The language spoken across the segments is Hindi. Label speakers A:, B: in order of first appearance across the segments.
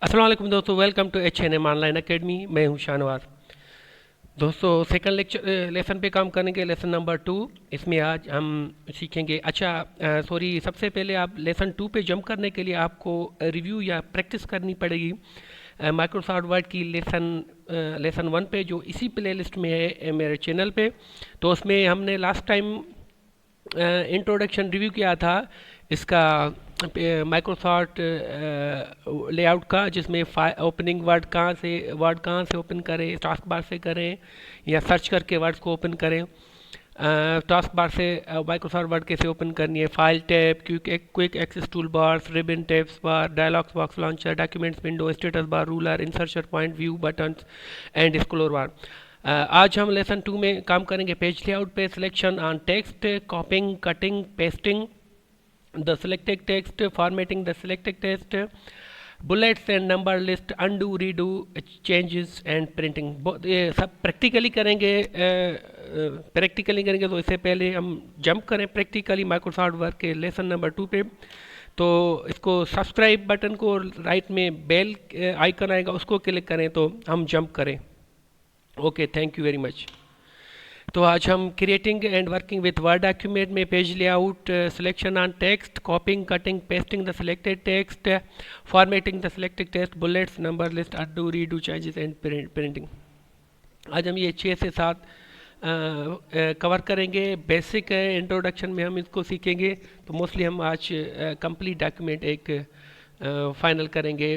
A: अस्सलाम वालेकुम दोस्तों, welcome to HNM online academy. मैं हूं शाहनवाज। दोस्तों सेकंड लेक्चर लेसन पे काम करेंगे, लेसन नंबर 2। इसमें आज हम सीखेंगे। सॉरी, सबसे पहले आप लेसन 2 पे जंप करने के लिए आपको रिव्यू या प्रैक्टिस करनी पड़ेगी माइक्रोसॉफ्ट वर्ड की लेसन 1 पे, जो इसी प्ले लिस्ट में है मेरे चैनल पे। तो उसमें हमने लास्ट टाइम इंट्रोडक्शन रिव्यू किया था इसका माइक्रोसॉफ्ट लेआउट का, जिसमें ओपनिंग वर्ड कहाँ से ओपन करें, टास्क बार से करें या सर्च करके वर्ड्स को ओपन करें। टास्क बार से माइक्रोसॉफ्ट वर्ड कैसे ओपन करनी है, file tab, quick access tool bars, ribbon tabs bar, dialogs box launcher, documents window, status bar, ruler, insertion point, view buttons and scroll bar. आज हम लेसन 2 में काम करेंगे पेज लेआउट पे। Selection on text, copying, cutting, pasting the selected text, formatting the selected text, bullets and number list, undo, redo, changes and printing। ये सब प्रैक्टिकली करेंगे। तो इससे पहले हम जंप करें प्रैक्टिकली माइक्रोसॉफ्ट वर्ड के लेसन नंबर 2 पे। तो इसको सब्सक्राइब बटन को राइट में बेल आइकन आएगा, उसको क्लिक करें तो हम जंप करें। Okay, thank you very much. तो आज हम creating and working with Word document में page layout, selection on text, copying, cutting, pasting the selected text, formatting the selected text, bullets, number list, undo, redo, changes and printing. आज हम ये 6 से 7 कवर करेंगे। बेसिक है, इंट्रोडक्शन में हम इसको सीखेंगे। तो मोस्टली हम आज कंप्लीट डॉक्यूमेंट एक फाइनल करेंगे।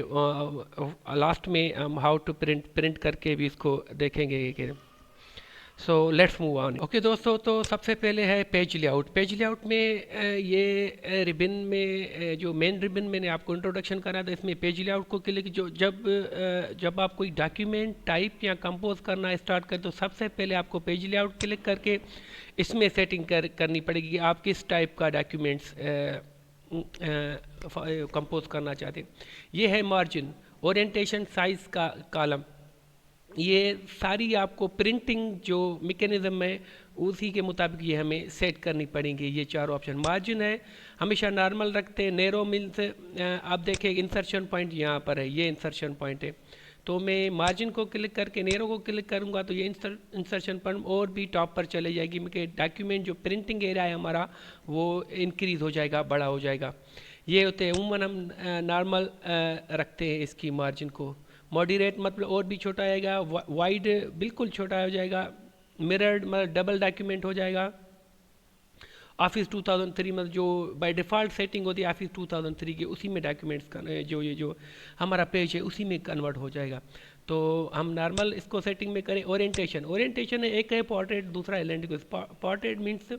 A: लास्ट में हम हाउ टू प्रिंट करके भी इसको देखेंगे। So let's move on. Okay दोस्तों, तो सबसे पहले है पेज लेआउट। पेज लेआउट में ये रिबन में जो मेन रिबन मैंने आपको इंट्रोडक्शन करा था, इसमें पेज लेआउट को क्लिक जब आप कोई डॉक्यूमेंट टाइप या कंपोज करना स्टार्ट करें, तो सबसे पहले आपको पेज लेआउट क्लिक करके इसमें सेटिंग करनी पड़ेगी कि आप किस टाइप का डॉक्यूमेंट्स कंपोज करना चाहते हैं। ये है मार्जिन, ओरिएंटेशन, साइज का कॉलम। ये सारी आपको प्रिंटिंग जो मैकेनिज्म है उसी के मुताबिक ये हमें सेट करनी पड़ेंगी। ये चारों ऑप्शन। मार्जिन है हमेशा नॉर्मल रखते हैं। नैरो मीन्स आप देखें इंसर्शन पॉइंट यहाँ पर है, ये इंसर्शन पॉइंट है। तो मैं मार्जिन को क्लिक करके नैरो को क्लिक करूँगा तो ये इंसर्शन पॉइंट और भी टॉप पर चले जाएगी। मेरे डॉक्यूमेंट जो प्रिंटिंग एरिया है हमारा वो इंक्रीज़ हो जाएगा, बड़ा हो जाएगा। ये होते हैं उमूमन हम नॉर्मल रखते हैं इसकी मार्जिन को। मॉडरेट मतलब और भी छोटा आएगा, वाइड बिल्कुल छोटा हो जाएगा, मिरर्ड मतलब डबल डॉक्यूमेंट हो जाएगा। ऑफिस 2003 मतलब जो बाय डिफ़ॉल्ट सेटिंग होती है ऑफिस 2003 की, उसी में डॉक्यूमेंट्स का जो हमारा पेज है उसी में कन्वर्ट हो जाएगा। तो हम नॉर्मल इसको सेटिंग में करें। ओरिएंटेशन है, एक है पोर्ट्रेट, दूसरा है लैंडस्केप। पोर्ट्रेट मीन्स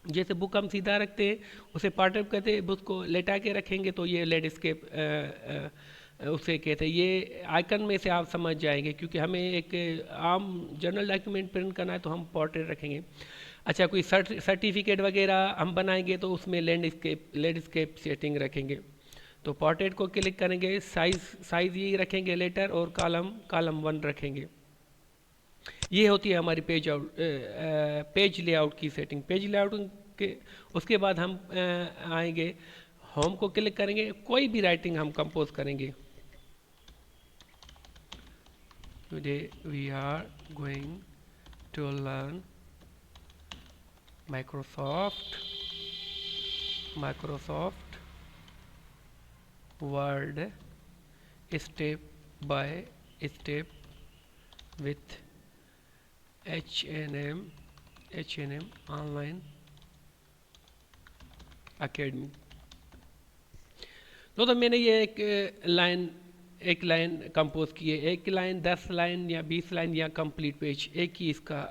A: जैसे बुक हम सीधा रखते हैं उसे पोर्ट्रेट कहते हैं, बुक को लेटा के रखेंगे तो ये लैंडस्केप उसे कहते हैं। ये आइकन में से आप समझ जाएंगे, क्योंकि हमें एक आम जनरल डॉक्यूमेंट प्रिंट करना है तो हम पोर्ट्रेट रखेंगे। अच्छा, कोई सर्टिफिकेट वगैरह हम बनाएंगे तो उसमें लैंडस्केप सेटिंग रखेंगे। तो पोर्ट्रेट को क्लिक करेंगे, साइज यही रखेंगे लेटर, और कॉलम 1 रखेंगे। ये होती है हमारी पेज लेआउट की सेटिंग। पेज लेआउट के उसके बाद हम आएंगे, होम को क्लिक करेंगे, कोई भी राइटिंग हम कंपोज करेंगे। Today we are going to learn Microsoft Word step by step with H&M Online Academy। तो मैंने ये एक लाइन कंपोज की है। एक लाइन 10 लाइन या 20 लाइन या कंप्लीट पेज, एक ही इसका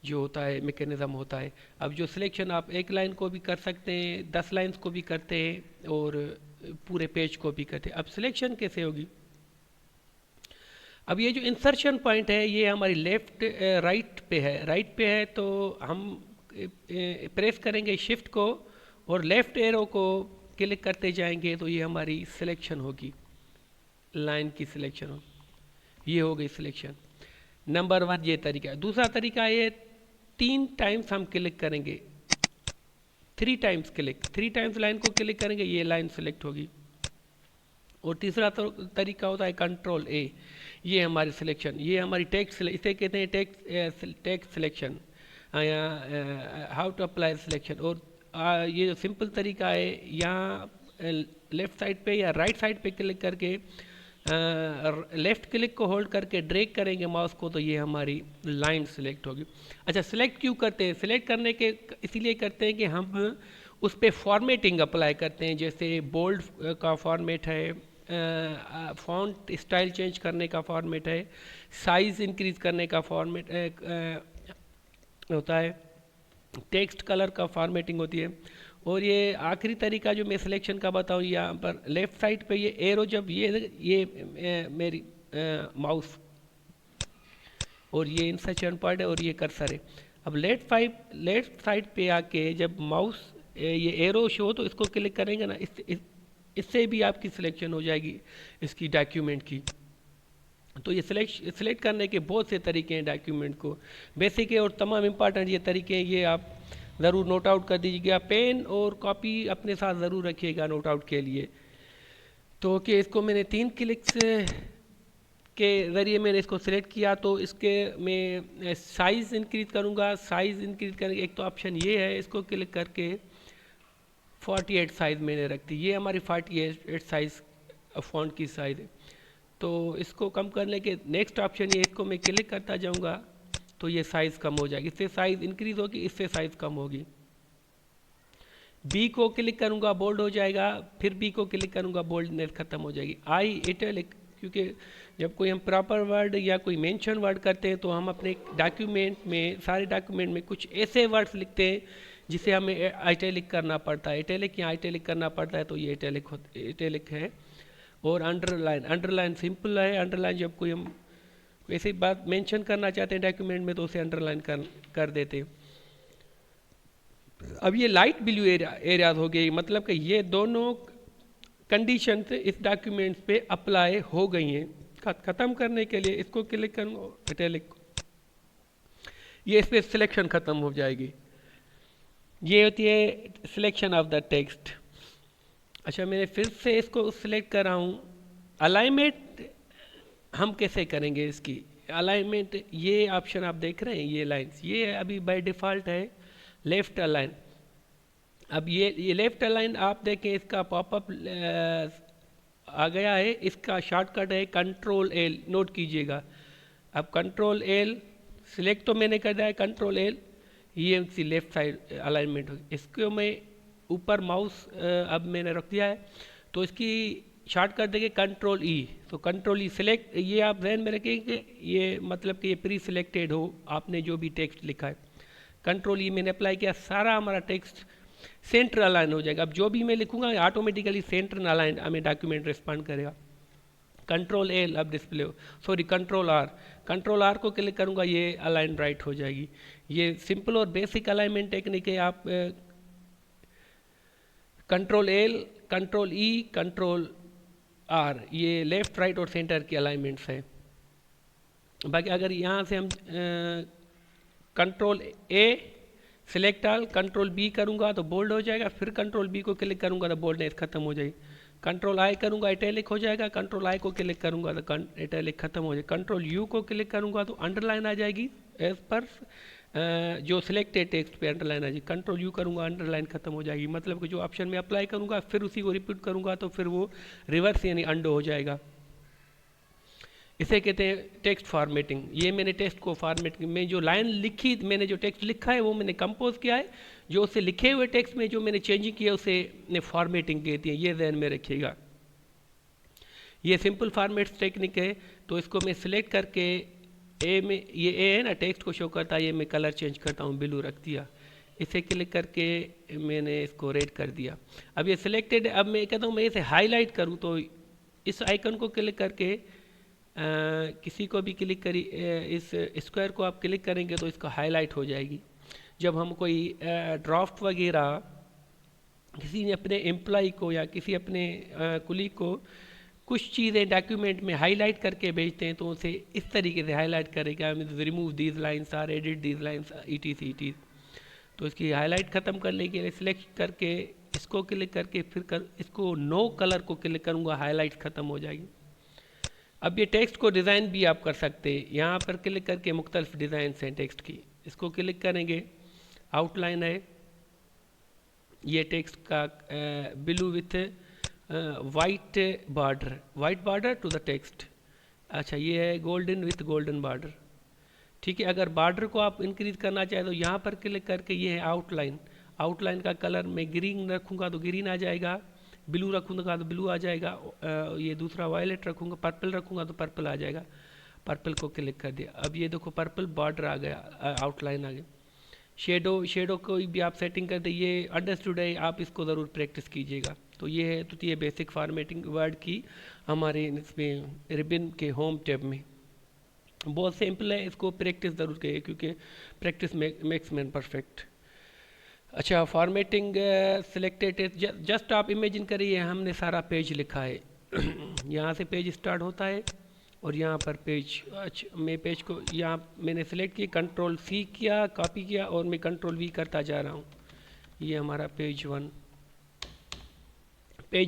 A: जो होता है मैकेनिज्म होता है। अब जो सिलेक्शन आप एक लाइन को भी कर सकते हैं, 10 लाइन्स को भी करते हैं और पूरे पेज को भी करते हैं। अब सिलेक्शन कैसे होगी? अब ये जो इंसर्शन पॉइंट है ये हमारी राइट पे है तो हम प्रेस करेंगे शिफ्ट को और लेफ्ट एरो को क्लिक करते जाएंगे तो ये हमारी सिलेक्शन होगी, लाइन की सिलेक्शन होगी। ये हो गई सिलेक्शन नंबर 1। ये तरीका है। दूसरा तरीका ये 3 टाइम्स हम क्लिक करेंगे, 3 टाइम्स लाइन को क्लिक करेंगे, ये लाइन सिलेक्ट होगी। और तीसरा तरीका होता है कंट्रोल ए। ये हमारी सिलेक्शन, ये हमारी टेक्स्ट, इसे कहते हैं टेक्स्ट सिलेक्शन या हाउ टू अप्लाई सिलेक्शन। और ये जो सिंपल तरीका है, यहाँ लेफ्ट साइड पे या राइट साइड पे क्लिक करके लेफ्ट क्लिक को होल्ड करके ड्रैग करेंगे माउस को, तो ये हमारी लाइन सिलेक्ट होगी। अच्छा, सिलेक्ट क्यों करते हैं? सिलेक्ट करने के इसीलिए करते हैं कि हम उस पर फॉर्मेटिंग अप्लाई करते हैं। जैसे बोल्ड का फॉर्मेट है, फॉन्ट स्टाइल चेंज करने का फॉर्मेट है, साइज इंक्रीज करने का फॉर्मेट होता है, टेक्स्ट कलर का फॉर्मेटिंग होती है। और ये आखिरी तरीका जो मैं सिलेक्शन का बताऊँ, यहाँ पर लेफ़्ट साइड पे ये एरो, जब ये मेरी माउस और ये इंसर्शन पॉइंट है और ये कर्सर है। अब लेफ्ट साइड पे आके जब माउस ये एरो शो, तो इसको क्लिक करेंगे ना, इससे भी आपकी सिलेक्शन हो जाएगी इसकी डॉक्यूमेंट की। तो ये सिलेक्ट करने के बहुत से तरीके हैं डॉक्यूमेंट को, बेसिक है और तमाम इम्पॉर्टेंट ये तरीके हैं, ये आप ज़रूर नोट आउट कर दीजिएगा। पेन और कॉपी अपने साथ ज़रूर रखिएगा नोट आउट के लिए। तो कि इसको मैंने 3 क्लिक्स के ज़रिए मैंने इसको सिलेक्ट किया, तो इसके मैं साइज़ इंक्रीज़ करूँगा। साइज़ इंक्रीज़ करके एक तो ऑप्शन ये है, इसको क्लिक करके 48 साइज़ मैंने रख दी। ये हमारी 48 साइज़ फ़ॉन्ट की साइज़ है। तो इसको कम करने के नेक्स्ट ऑप्शन ये, इसको मैं क्लिक करता जाऊँगा तो ये साइज़ कम हो जाएगी। इससे साइज़ इंक्रीज़ होगी, इससे साइज़ कम होगी। बी को क्लिक करूँगा बोल्ड हो जाएगा, फिर बी को क्लिक करूँगा बोल्डनेस ख़त्म हो जाएगी। आई इटैलिक, क्योंकि जब कोई हम प्रॉपर वर्ड या कोई मेंशन वर्ड करते हैं तो हम अपने डॉक्यूमेंट में, सारे डॉक्यूमेंट में कुछ ऐसे वर्ड्स लिखते हैं जिसे हमें इटैलिक करना पड़ता है। इटैलिक या इटैलिक करना पड़ता है, तो ये इटैलिक है। और अंडरलाइन सिंपल है। अंडरलाइन जब कोई हम ऐसी बात मेंशन करना चाहते हैं डॉक्यूमेंट में, तो उसे अंडरलाइन कर देते हैं। अब ये लाइट ब्लू एरियाज हो गई, मतलब कि ये दोनों कंडीशन इस डॉक्यूमेंट्स पे अप्लाई हो गई हैं। ख़त्म करने के लिए इसको क्लिक करूँगा इटैलिक, ये इस पर सिलेक्शन ख़त्म हो जाएगी। ये होती है सिलेक्शन ऑफ द टेक्स्ट। अच्छा, मैंने फिर से इसको सिलेक्ट कर रहा हूँ। अलाइनमेंट हम कैसे करेंगे? इसकी अलाइनमेंट, ये ऑप्शन आप देख रहे हैं, ये लाइन्स, ये अभी बाय डिफ़ॉल्ट है लेफ़्ट अलाइन। अब ये लेफ़्ट अलाइन आप देखें, इसका पॉपअप आ गया है, इसका शॉर्टकट है कंट्रोल एल, नोट कीजिएगा। अब कंट्रोल एल सिलेक्ट तो मैंने कर दिया है, कंट्रोल एल, ये इसकी लेफ़्ट साइड अलाइनमेंट होगी। इसको मैं ऊपर माउस अब मैंने रख दिया है, तो इसकी शॉर्टकट देखिए कंट्रोल ई। तो कंट्रोल ई सिलेक्ट, ये आप ध्यान में रखेंगे, ये मतलब कि ये प्री सिलेक्टेड हो आपने जो भी टेक्स्ट लिखा है। कंट्रोल ई मैंने अप्लाई किया, सारा हमारा टेक्स्ट सेंटर अलाइन हो जाएगा। अब जो भी मैं लिखूंगा ऑटोमेटिकली सेंटर अलाइन हमें डॉक्यूमेंट रिस्पॉन्ड करेगा। कंट्रोल एल अब डिस्प्ले हो, सॉरी कंट्रोल आर को क्लिक करूंगा, ये अलाइन राइट हो जाएगी। ये सिंपल और बेसिक अलाइनमेंट टेक्निक है। आप control L, control E, control R, ये लेफ्ट राइट और सेंटर की अलाइनमेंट्स हैं। बाकी अगर यहाँ से हम control A select all, control B करूँगा तो बोल्ड हो जाएगा, फिर कंट्रोल बी को क्लिक करूँगा तो बोल्डनेस खत्म हो जाएगी। कंट्रोल आई करूँगा इटैलिक हो जाएगा, कंट्रोल आई को क्लिक करूँगा तो इटैलिक खत्म हो जाएगा। कंट्रोल यू को क्लिक करूँगा तो अंडरलाइन आ जाएगी, एज पर जो सिलेक्टेड टेक्स्ट पे अंडरलाइन आ जाएगी। कंट्रोल यू करूँगा, अंडरलाइन खत्म हो जाएगी। मतलब कि जो ऑप्शन में अप्लाई करूँगा फिर उसी को रिपीट करूँगा तो फिर वो रिवर्स यानी अंडो हो जाएगा। इसे कहते हैं टेक्स्ट फॉर्मेटिंग। ये मैंने टेक्स्ट को फॉर्मेट में जो लाइन लिखी, मैंने जो टेक्स्ट लिखा है वो मैंने कंपोज किया है, जो उससे लिखे हुए टेक्स्ट में जो मैंने चेंजिंग किया उसे ने फॉर्मेटिंग कहती है। ये ध्यान में रखिएगा, ये सिंपल फॉर्मेट टेक्निक है। तो इसको मैं सिलेक्ट करके ए में, ये ए है ना टेक्स्ट को शो करता है, ये मैं कलर चेंज करता हूँ, ब्लू रख दिया। इसे क्लिक करके मैंने इसको रेड कर दिया। अब ये सिलेक्टेड, अब मैं कहता हूँ मैं इसे हाईलाइट करूँ, तो इस आइकन को क्लिक करके किसी को भी क्लिक करी, इस स्क्वायर को आप क्लिक करेंगे तो इसका हाईलाइट हो जाएगी। जब हम कोई ड्राफ्ट वगैरह किसी ने अपने एम्प्लॉय को या किसी अपने कुलीग को कुछ चीज़ें डॉक्यूमेंट में हाईलाइट करके भेजते हैं तो उसे इस तरीके से हाईलाइट करेगा, remove these lines are, edit these lines, ETC। तो इसकी हाईलाइट ख़त्म करने के लिए सिलेक्ट करके इसको क्लिक करके फिर इसको नो कलर को क्लिक करूँगा, हाईलाइट ख़त्म हो जाएगी। अब ये टेक्स्ट को डिज़ाइन भी आप कर सकते हैं, यहाँ पर क्लिक करके मुख्तलिफ डिज़ाइन हैं टेक्स्ट की, इसको क्लिक करेंगे, आउटलाइन है, ये टेक्स्ट का blue with white border to the text. अच्छा, ये है गोल्डन विथ गोल्डन बॉर्डर। ठीक है, अगर बॉर्डर को आप इंक्रीज करना चाहे तो यहाँ पर क्लिक करके ये है आउटलाइन का कलर मैं ग्रीन रखूँगा तो ग्रीन आ जाएगा, ब्लू रखूँगा तो ब्लू आ जाएगा, ये दूसरा वायलेट रखूँगा, पर्पल रखूँगा तो पर्पल आ जाएगा। पर्पल को क्लिक कर दिया, अब ये देखो पर्पल बॉर्डर आ गया, आउटलाइन आ गया। शेडो को भी आप सेटिंग कर दे, ये अंडरस्टूड है, आप इसको ज़रूर प्रैक्टिस कीजिएगा। तो ये है, तो ये बेसिक फॉर्मेटिंग वर्ड की हमारे इसमें रिबन के होम टैब में बहुत सिंपल है, इसको प्रैक्टिस ज़रूर करिए क्योंकि प्रैक्टिस मेक्स मैन परफेक्ट। अच्छा, फॉर्मेटिंग सिलेक्टेड, जस्ट आप इमेजिन करिए हमने सारा पेज लिखा है यहाँ से पेज स्टार्ट होता है और यहाँ पर पेज, अच्छा मैं पेज को यहाँ मैंने सेलेक्ट किया, कंट्रोल C किया, कॉपी किया और मैं कंट्रोल V करता जा रहा हूँ। ये हमारा पेज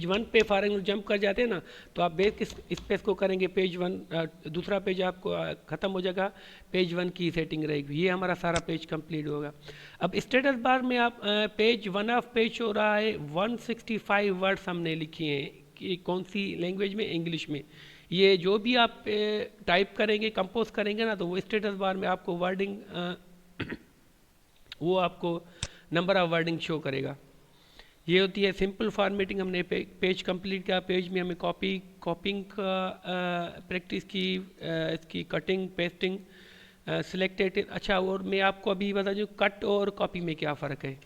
A: 1 पे फॉर एग्जाम्पल जंप कर जाते हैं ना, तो आप बेस स्पेस को करेंगे, पेज 1 दूसरा पेज आपको ख़त्म हो जाएगा, पेज 1 की सेटिंग रहेगी, ये हमारा सारा पेज कंप्लीट होगा। अब स्टेटस बार में आप पेज 1 ऑफ पेज हो रहा है, 165 वर्ड्स हमने लिखी हैं कि कौन सी लैंग्वेज में, इंग्लिश में। ये जो भी आप टाइप करेंगे, कंपोज करेंगे ना, तो वो स्टेटस बार में आपको वर्डिंग वो आपको नंबर ऑफ वर्डिंग शो करेगा। ये होती है सिंपल फॉर्मेटिंग। हमने पेज कंप्लीट किया, पेज में हमें कॉपिंग का प्रैक्टिस की, इसकी कटिंग पेस्टिंग सिलेक्टेड। अच्छा, और मैं आपको अभी बता दूँ कट और कॉपी में क्या फ़र्क है,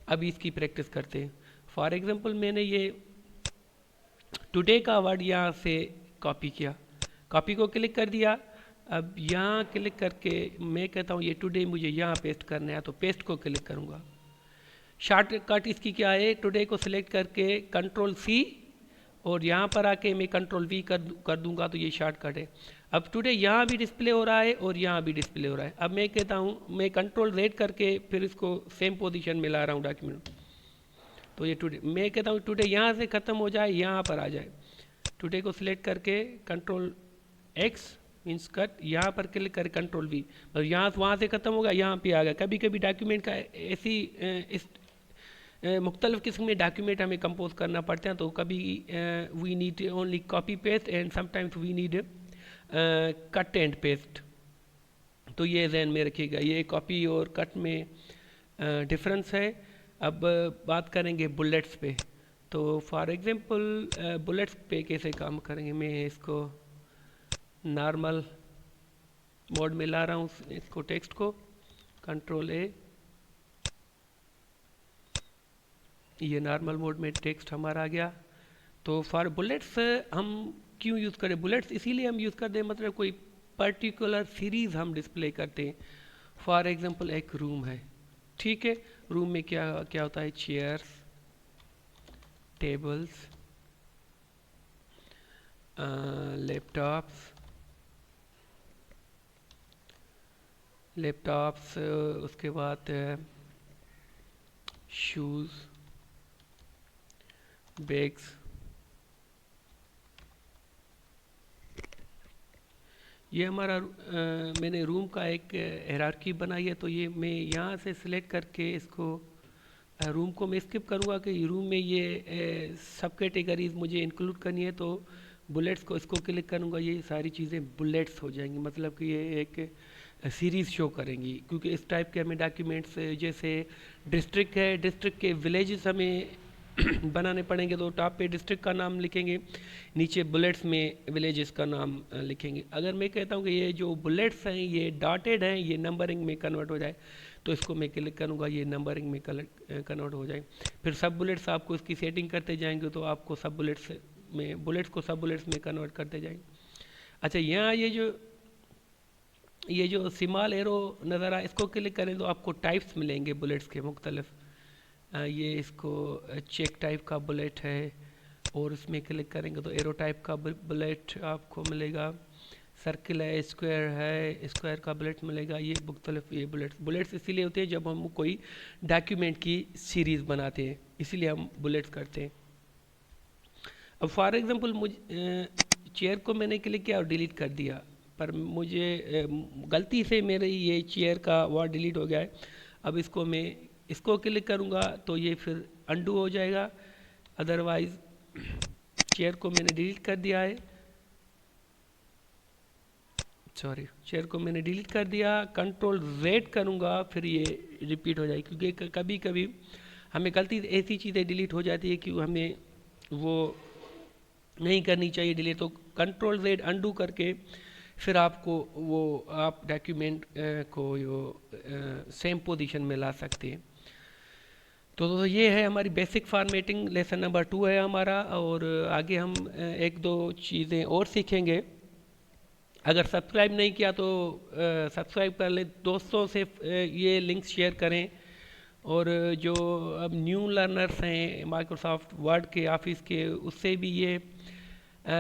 A: अभी इसकी प्रैक्टिस करते हैं। फॉर एग्जांपल मैंने ये टुडे का वर्ड यहाँ से कॉपी किया, कॉपी को क्लिक कर दिया, अब यहाँ क्लिक करके मैं कहता हूँ ये टुडे मुझे यहाँ पेस्ट करना है, तो पेस्ट को क्लिक करूँगा। शॉर्टकट इसकी क्या है, टुडे को सिलेक्ट करके कंट्रोल C और यहाँ पर आके मैं कंट्रोल V कर दूंगा, तो ये शॉर्टकट है। अब टुडे यहाँ भी डिस्प्ले हो रहा है और यहाँ भी डिस्प्ले हो रहा है। अब मैं कहता हूँ मैं कंट्रोल Z करके फिर इसको सेम पोजीशन में ला रहा हूँ डॉक्यूमेंट, तो ये टुडे, मैं कहता हूँ टुडे यहाँ से ख़त्म हो जाए, यहाँ पर आ जाए। टुडे को सिलेक्ट करके कंट्रोल X मीन्स कट, यहाँ पर क्लिक कर कंट्रोल V, मतलब यहाँ वहाँ से ख़त्म होगा, यहाँ पे आ गया। कभी कभी डॉक्यूमेंट का ऐसी इस मुख्तलिफ़ किस्म में डॉक्यूमेंट हमें कंपोज करना पड़ते हैं, तो कभी we need only copy paste and sometimes we need cut and paste. तो ये जहन में रखिएगा, ये कॉपी और कट में डिफरेंस है। अब बात करेंगे बुलेट्स पे। तो फॉर एग्जांपल बुलेट्स पे कैसे काम करेंगे, मैं इसको नॉर्मल मोड में ला रहा हूँ, इसको टेक्स्ट को कंट्रोल A, ये नॉर्मल मोड में टेक्स्ट हमारा आ गया। तो फॉर बुलेट्स हम क्यों यूज़ करें, बुलेट्स इसीलिए हम यूज़ करते हैं, मतलब कोई पर्टिकुलर सीरीज़ हम डिस्प्ले करते हैं। फॉर एग्जांपल एक रूम है, ठीक है, रूम में क्या क्या होता है, चेयर्स, टेबल्स, लैपटॉप्स, उसके बाद शूज़, बैग्स। ये हमारा मैंने रूम का एक हायरार्की बनाई है, तो ये मैं यहाँ से सिलेक्ट करके इसको रूम को मैं स्किप करूँगा कि रूम में ये सब कैटेगरीज मुझे इंक्लूड करनी है, तो बुलेट्स को इसको क्लिक करूँगा, ये सारी चीज़ें बुलेट्स हो जाएंगी, मतलब कि ये एक सीरीज़ शो करेंगी। क्योंकि इस टाइप के हमें डॉक्यूमेंट्स, जैसे डिस्ट्रिक्ट है, डिस्ट्रिक्ट के विलेजेस हमें बनाने पड़ेंगे, तो टॉप पे डिस्ट्रिक्ट का नाम लिखेंगे, नीचे बुलेट्स में विलेजेस का नाम लिखेंगे। अगर मैं कहता हूँ कि ये जो बुलेट्स हैं ये डॉटेड हैं, ये नंबरिंग में कन्वर्ट हो जाए, तो इसको मैं क्लिक करूँगा, ये नंबरिंग में कन्वर्ट हो जाए। फिर सब बुलेट्स आपको इसकी सेटिंग करते जाएंगे, तो आपको सब बुलेट्स को सब बुलेट्स में कन्वर्ट करते जाएंगे। अच्छा, यहाँ ये जो स्मॉल एरो नज़र आए, इसको क्लिक करें तो आपको टाइप्स मिलेंगे बुलेट्स के मुख्तलिफ। ये इसको चेक टाइप का बुलेट है, और इसमें क्लिक करेंगे तो एरो टाइप का बुलेट आपको मिलेगा। सर्किल है, स्क्वायर का बुलेट मिलेगा। ये मुख्तलिफ ये बुलेट्स इसीलिए होते हैं जब हम कोई डॉक्यूमेंट की सीरीज़ बनाते हैं, इसीलिए हम बुलेट्स करते हैं। अब फॉर एग्जांपल मुझे चेयर को मैंने क्लिक किया और डिलीट कर दिया, पर मुझे गलती से मेरे ये चेयर का वर्ड डिलीट हो गया है। अब इसको क्लिक करूँगा तो ये फिर अंडू हो जाएगा, अदरवाइज़ चेयर को मैंने डिलीट कर दिया है, चेयर को मैंने डिलीट कर दिया, कंट्रोल Z करूँगा फिर ये रिपीट हो जाएगी, क्योंकि कभी कभी हमें गलती ऐसी चीज़ें डिलीट हो जाती है कि हमें वो नहीं करनी चाहिए डिलीट, तो कंट्रोल Z अंडू करके फिर आपको वो आप डॉक्यूमेंट को सेम पोजीशन में ला सकते हैं। तो ये है हमारी बेसिक फॉर्मेटिंग, लेसन नंबर 2 है हमारा। और आगे हम एक दो चीज़ें और सीखेंगे। अगर सब्सक्राइब नहीं किया तो सब्सक्राइब कर ले, दोस्तों से ये लिंक शेयर करें। और जो अब न्यू लर्नर्स हैं माइक्रोसॉफ्ट वर्ड के ऑफिस के, उससे भी ये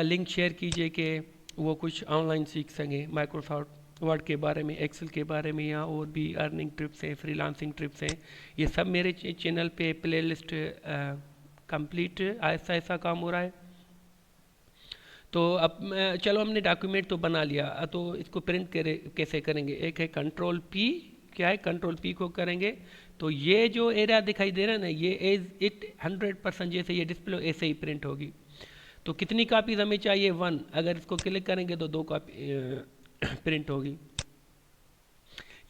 A: लिंक शेयर कीजिए कि वो कुछ ऑनलाइन सीख सकें माइक्रोसॉफ्ट वर्ड के बारे में, एक्सेल के बारे में, या और भी अर्निंग ट्रिप्स हैं, फ्रीलांसिंग ट्रिप्स हैं। ये सब मेरे चैनल पे प्लेलिस्ट कंप्लीट ऐसा ऐसा काम हो रहा है। तो अब चलो हमने डॉक्यूमेंट तो बना लिया, तो इसको प्रिंट कैसे करेंगे। एक है कंट्रोल P, क्या है कंट्रोल P को करेंगे तो ये जो एरिया दिखाई दे रहा है ना, ये एज इट 100% जैसे ये डिस्प्ले ऐसे ही प्रिंट होगी। तो कितनी कापीज हमें चाहिए 1, अगर इसको क्लिक करेंगे तो 2 कापी प्रिंट होगी।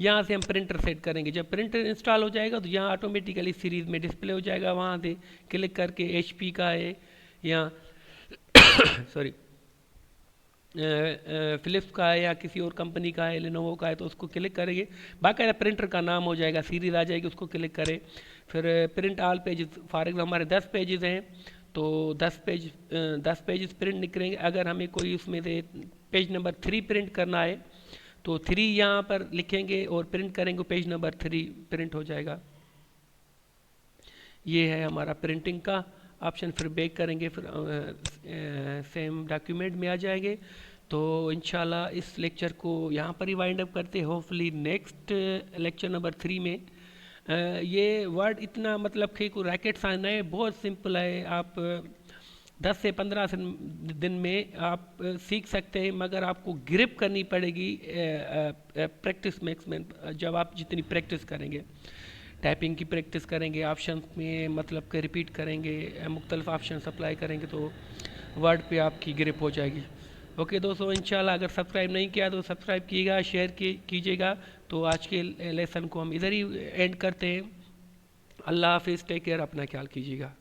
A: यहाँ से हम प्रिंटर सेट करेंगे, जब प्रिंटर इंस्टॉल हो जाएगा तो यहाँ ऑटोमेटिकली सीरीज़ में डिस्प्ले हो जाएगा। वहाँ से क्लिक करके HP का है या सॉरी फिलिप्स का है या किसी और कंपनी का है, लेनोवो का है, तो उसको क्लिक करेंगे, बाकायदा प्रिंटर का नाम हो जाएगा, सीरीज आ जाएगी, उसको क्लिक करें। फिर print all pages, for example हमारे 10 पेजेस हैं तो 10 पेजेस प्रिंट निकलेंगे। अगर हमें कोई उसमें से पेज नंबर 3 प्रिंट करना है तो 3 यहाँ पर लिखेंगे और प्रिंट करेंगे, पेज नंबर 3 प्रिंट हो जाएगा। ये है हमारा प्रिंटिंग का ऑप्शन। फिर बैक करेंगे, फिर सेम डॉक्यूमेंट में आ जाएंगे। तो इंशाल्लाह इस लेक्चर को यहाँ पर ही वाइंड अप करते हैं। होपफुली नेक्स्ट लेक्चर नंबर 3 में ये वर्ड इतना मतलब कि कोई रैकेट साइन है, बहुत सिंपल है। आप 10 से 15 दिन में आप सीख सकते हैं, मगर आपको ग्रिप करनी पड़ेगी प्रैक्टिस मेक्स मैन। जब आप जितनी प्रैक्टिस करेंगे, टाइपिंग की प्रैक्टिस करेंगे, ऑप्शन में मतलब के रिपीट करेंगे, मुख्तलिफ ऑप्शन अप्लाई करेंगे, तो वर्ड पे आपकी ग्रिप हो जाएगी। ओके दोस्तों, इंशाल्लाह अगर सब्सक्राइब नहीं किया तो सब्सक्राइब कीजिएगा, शेयर कीजिएगा। तो आज के लेसन को हम इधर ही एंड करते हैं। अल्लाह हाफिज़, टेक केयर, अपना ख्याल कीजिएगा।